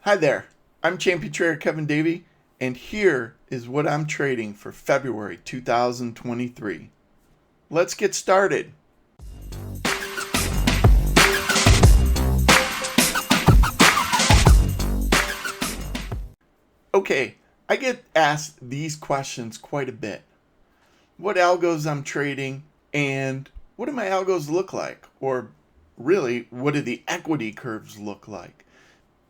Hi there, I'm champion trader Kevin Davey, and here is what I'm trading for February 2023. Let's get started. Okay, I get asked these questions quite a bit. What algos I'm trading, and what do my algos look like? Or really, what do the equity curves look like?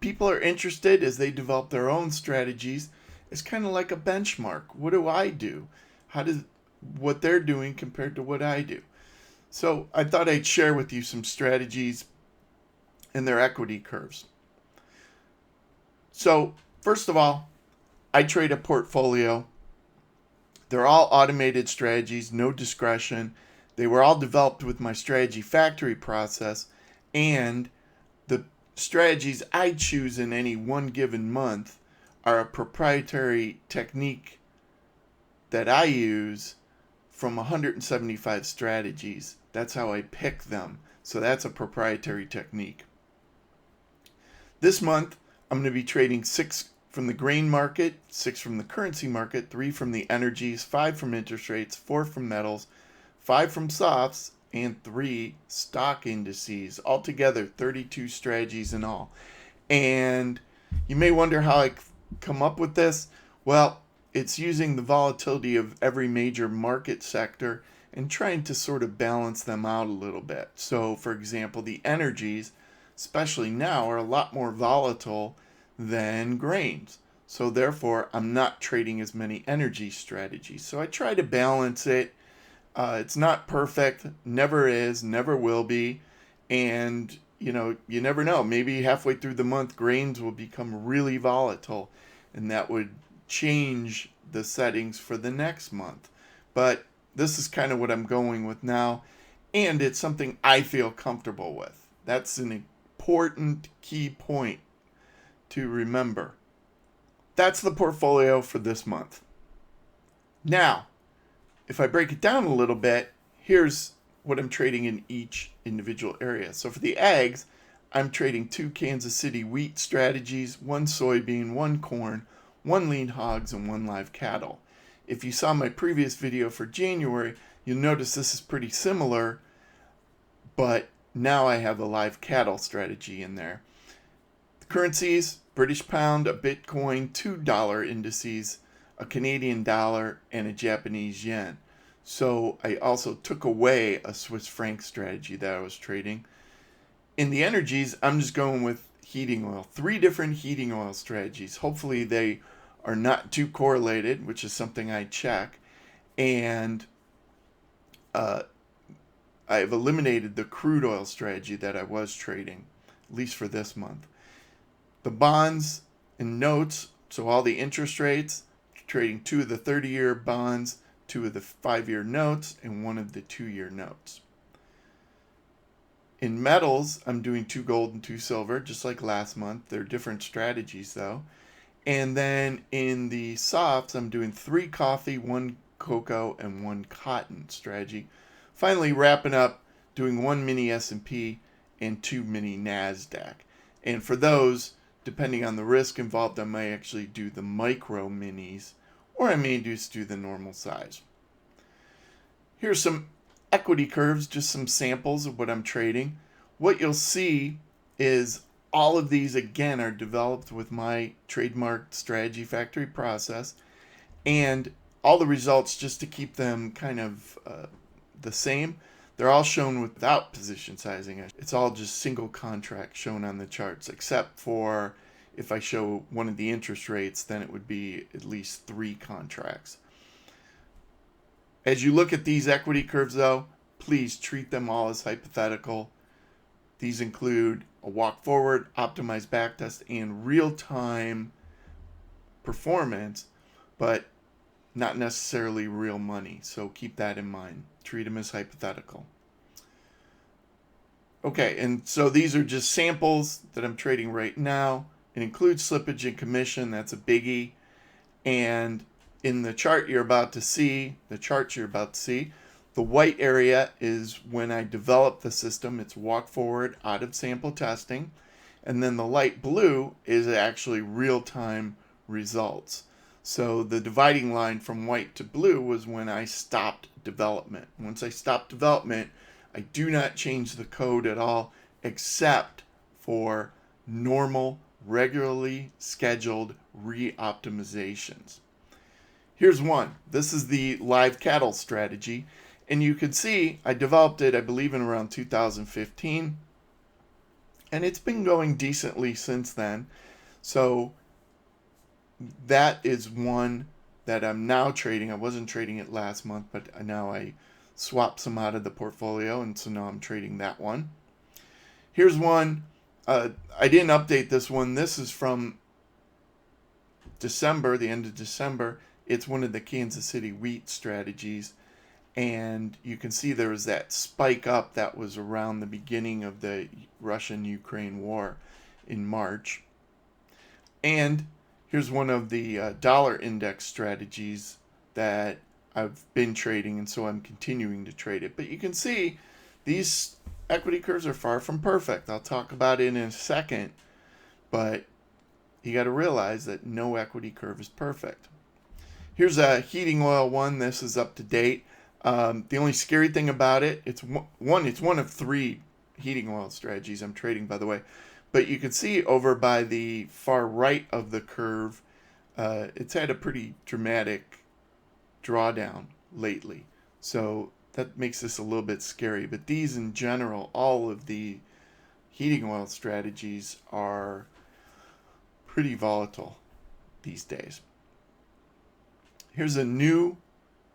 People are interested as they develop their own strategies. It's kind of like a benchmark. What do I do? How does what they're doing compared to what I do? So I thought I'd share with you some strategies and their equity curves. So first of all, I trade a portfolio. They're all automated strategies, no discretion. They were all developed with my strategy factory process, and the strategies I choose in any one given month are a proprietary technique that I use from 175 strategies. That's how I pick them. So that's a proprietary technique. This month, I'm going to be trading 6 from the grain market, 6 from the currency market, 3 from the energies, 5 from interest rates, 4 from metals, 5 from softs, and 3 stock indices. Altogether, 32 strategies in all. And you may wonder how I come up with this. Well, it's using the volatility of every major market sector and trying to sort of balance them out a little bit. So, for example, the energies, especially now, are a lot more volatile than grains. So, therefore, I'm not trading as many energy strategies. So, I try to balance it. It's not perfect, never is, never will be. And, you never know. Maybe halfway through the month, grains will become really volatile, and that would change the settings for the next month. But this is kind of what I'm going with now, and it's something I feel comfortable with. That's an important key point to remember. That's the portfolio for this month. Now, if I break it down a little bit, here's what I'm trading in each individual area. So for the eggs, I'm trading 2 Kansas City wheat strategies, 1 soybean, 1 corn, 1 lean hogs, and 1 live cattle. If you saw my previous video for January, you'll notice this is pretty similar, but now I have a live cattle strategy in there. The currencies, British pound, a Bitcoin, $2 indices, a Canadian dollar, and a Japanese yen. So I also took away a Swiss franc strategy that I was trading. In the energies, I'm just going with heating oil. 3 different heating oil strategies. Hopefully they are not too correlated, which is something I check. And I've eliminated the crude oil strategy that I was trading, at least for this month. The bonds and notes, so all the interest rates, trading 2 of the 30-year bonds, 2 of the 5-year notes, and 1 of the 2-year notes. In metals, I'm doing 2 gold and 2 silver, just like last month. They're different strategies, though. And then in the softs, I'm doing 3 coffee, 1 cocoa, and 1 cotton strategy. Finally, wrapping up, doing 1 mini S&P and 2 mini NASDAQ. And for those, depending on the risk involved, I may actually do the micro minis, or I may just do the normal size. Here's some equity curves, just some samples of what I'm trading. What you'll see is all of these, again, are developed with my trademarked strategy factory process, and all the results, just to keep them kind of the same, they're all shown without position sizing. It's all just single contract shown on the charts, except for if I show one of the interest rates, then it would be at least 3 contracts. As you look at these equity curves, though, please treat them all as hypothetical. These include a walk forward, optimized backtest, and real-time performance, but not necessarily real money. So keep that in mind. Treat them as hypothetical. Okay, and so these are just samples that I'm trading right now. It includes slippage and commission. That's a biggie. And in the chart you're about to see, the white area is when I developed the system. It's walk forward out of sample testing. And then the light blue is actually real-time results. So the dividing line from white to blue was when I stopped development. Once I stopped development, I do not change the code at all except for normal, regularly scheduled re-optimizations. Here's one. This is the live cattle strategy. And you can see I developed it, I believe, in around 2015. And it's been going decently since then. So that is one that I'm now trading. I wasn't trading it last month, but now I swapped some out of the portfolio, and so now I'm trading that one. Here's one. I didn't update this one. This is from December, the end of December. It's one of the Kansas City wheat strategies. And you can see there was that spike up that was around the beginning of the Russian-Ukraine war in March. And here's one of the dollar index strategies that I've been trading, and so I'm continuing to trade it. But you can see these equity curves are far from perfect. I'll talk about it in a second, but you got to realize that no equity curve is perfect. Here's a heating oil one. This is up to date. The only scary thing about it, it's one of 3 heating oil strategies I'm trading, by the way. But you can see over by the far right of the curve, it's had a pretty dramatic drawdown lately. So that makes this a little bit scary. But these in general, all of the heating oil strategies are pretty volatile these days. Here's a new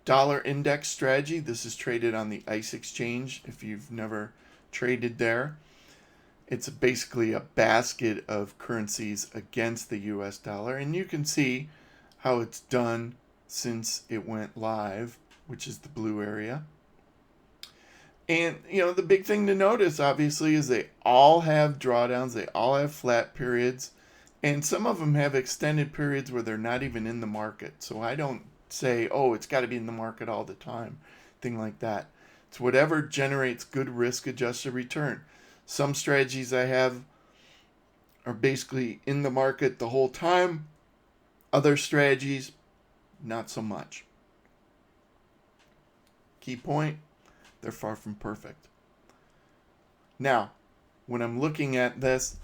dollar index strategy. This is traded on the ICE exchange if you've never traded there. It's basically a basket of currencies against the US dollar, and you can see how it's done since it went live, which is the blue area. And the big thing to notice obviously is they all have drawdowns, they all have flat periods, and some of them have extended periods where they're not even in the market. So I don't say, oh, it's got to be in the market all the time, thing like that. It's whatever generates good risk-adjusted return. Some strategies I have are basically in the market the whole time. Other strategies, not so much. Key point, they're far from perfect. Now, when I'm looking at this,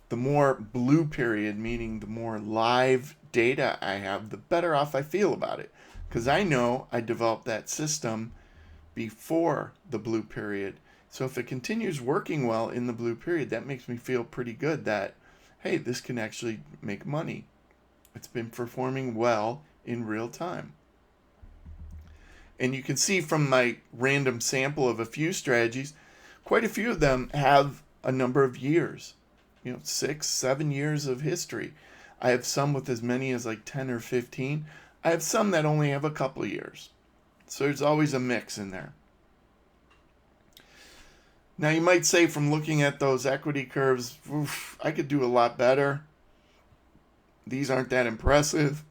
the more blue period, meaning the more live data I have, the better off I feel about it. Because I know I developed that system before the blue period. So if it continues working well in the blue period, that makes me feel pretty good that, hey, this can actually make money. It's been performing well in real time. And you can see from my random sample of a few strategies, quite a few of them have a number of years, 6, 7 years of history. I have some with as many as like 10 or 15. I have some that only have a couple of years. So there's always a mix in there. Now you might say from looking at those equity curves, I could do a lot better. These aren't that impressive.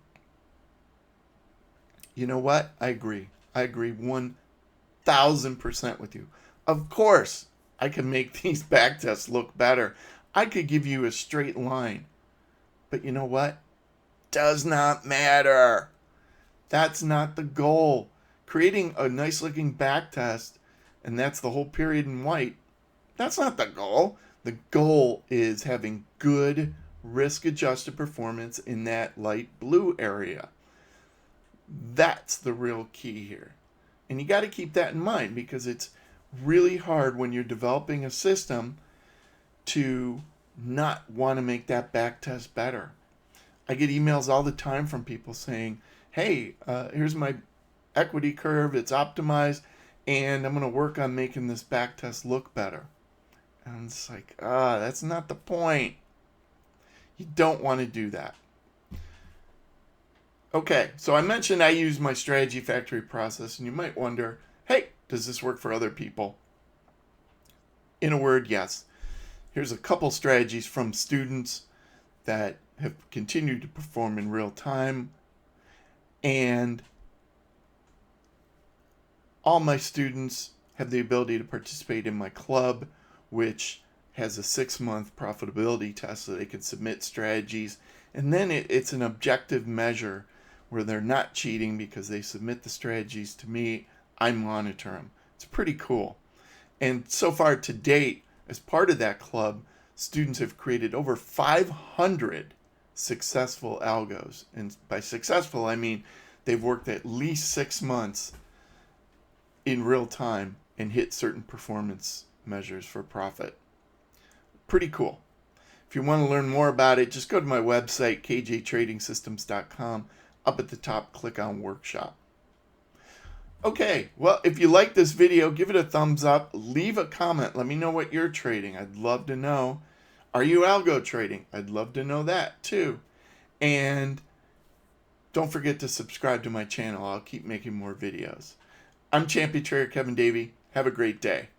You know what? I agree. I agree 1,000% with you. Of course, I can make these back tests look better. I could give you a straight line. But you know what? Does not matter. That's not the goal. Creating a nice looking back test, and that's the whole period in white, that's not the goal. The goal is having good risk-adjusted performance in that light blue area. That's the real key here. And you got to keep that in mind because it's really hard when you're developing a system to not want to make that back test better. I get emails all the time from people saying, hey, here's my equity curve, it's optimized, and I'm going to work on making this back test look better. And it's like, that's not the point. You don't want to do that. Okay, so I mentioned I use my strategy factory process, and you might wonder, hey, does this work for other people? In a word, yes. Here's a couple strategies from students that have continued to perform in real time, and all my students have the ability to participate in my club, which has a 6-month profitability test so they can submit strategies. And then it's an objective measure where they're not cheating because they submit the strategies to me. I monitor them. It's pretty cool. And so far to date, as part of that club, students have created over 500 successful algos. And by successful, I mean they've worked at least 6 months in real time and hit certain performance measures for profit. Pretty cool. If you want to learn more about it, just go to my website, kjtradingsystems.com. Up at the top, click on Workshop. Okay, well, if you like this video, give it a thumbs up. Leave a comment. Let me know what you're trading. I'd love to know. Are you algo trading? I'd love to know that too. And don't forget to subscribe to my channel. I'll keep making more videos. I'm Champion Trader Kevin Davey. Have a great day.